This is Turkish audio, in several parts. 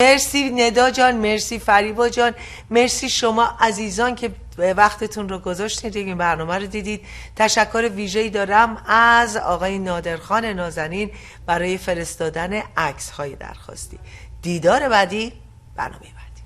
مرسی ندا جان، مرسی فریبا جان، مرسی شما عزیزان که وقتتون رو گذاشتید این برنامه رو دیدید. تشکر ویژه‌ای دارم از آقای نادرخان نازنین برای فرستادن عکس‌های درخواستی. دیدار بعدی، برنامه بعدی.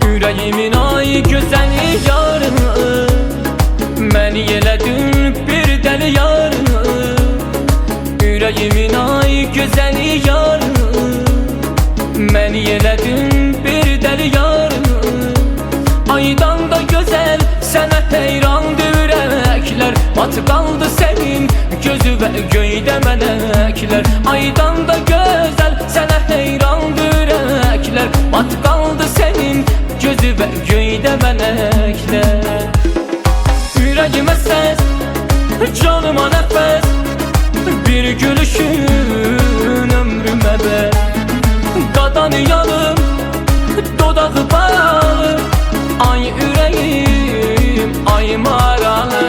Yüreğimin ay güzeli yarım, beni yeledin bir deli yarım. Yüreğimin ay güzeli yarım, beni yeledin bir deli yarım. Aydan da güzel sana heyran yürekler, batı kaldı senin gözü ve göyde melekler. Aydan da güzel sana heyran yürekler, batı kaldı senin gözü ve göyde melekler. Yüreğime ses, canıma nefes, bir gülüşün ömrüme be. Dadanıyalım, dodağı bağlı, ay yüreğim, ay maralı.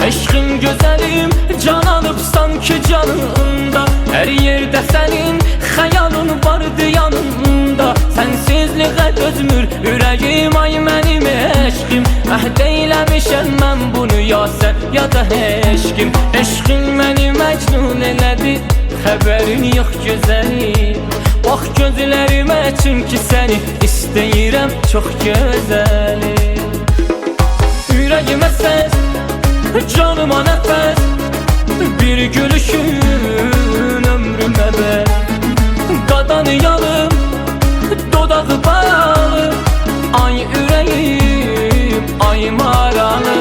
Eşkin güzelim, can alıp sanki canında. Her yerde senin hayalın vardı yanında. Sensizliğe dözmür yüreğim, ay benim eşkim. Əhd eyləmişəm mən bunu ya sen ya da eşkim. Eşkin beni mecnun elədi, xəbərin yox güzelim. Bax gözlərimə çünki səni istəyirəm çox güzelim. Yüreğime ses, canıma nefes, bir gülüşün ömrüme be. Dadanıyalım, dodağı bağlı, ay yüreğim, ay maralı.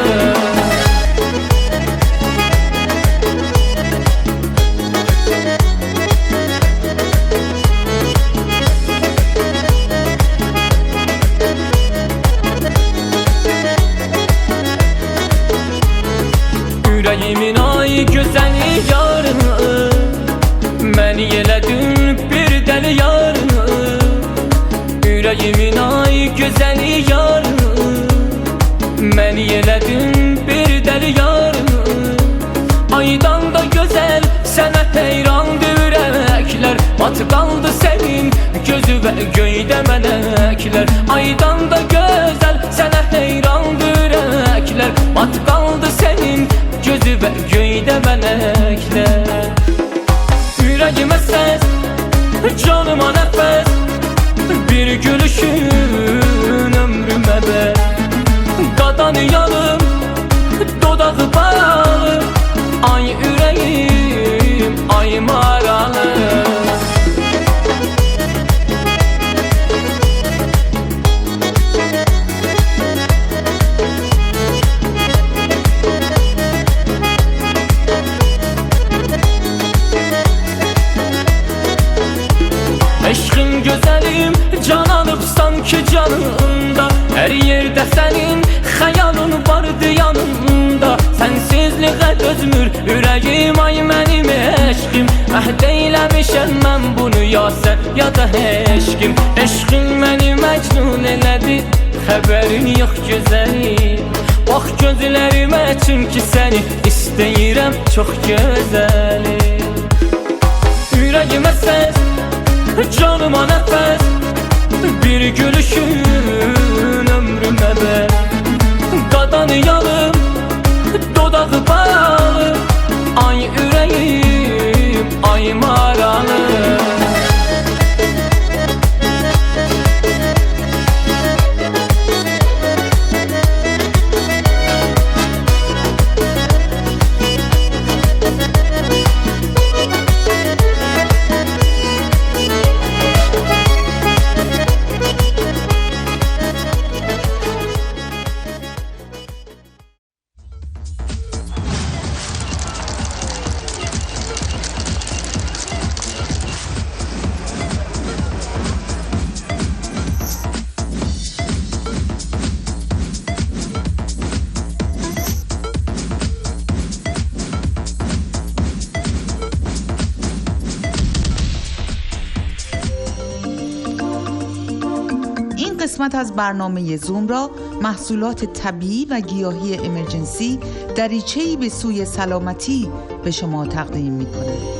Yüreğimin ay güzeli yarım, beni yeledin bir deli yarım. Yüreğimin ay güzeli yarım, beni yeledin bir deli yarım. Aydan da güzel sana heyran yürekler, batı kaldı senin gözü ve göyde melekler. Aydan da güzel sana heyran yürekler, batı kaldı senin gözü ve göyde melekler. Yüreğime ses, canıma nefes, bir gülüşün ömrüme be. Dadanıyalım, dodağı bağlı, ay yüreğim, ay maralı. Eşkin güzelim, can alıp sanki canında. Her yerde senin hayalın vardı yanında. Sensizliğe dözmür yüreğim, ay benim eşkim. Əhd eyləmişəm mən bunu ya sen ya da eşkim. Eşkin beni mecnun elədi, xəbərin yox güzelim. Bax gözlərimə çünki səni istəyirəm çox güzelim. Yüreğime ses, canıma nefes, bir gülüşün ömrüme be. Dadanıyalım, dodağı bağlı, ay yüreğim, ay maralı. قسمت از برنامه زوم را محصولات طبیعی و گیاهی امرجنسی دریچه‌ای به سوی سلامتی به شما تقدیم می‌کنند.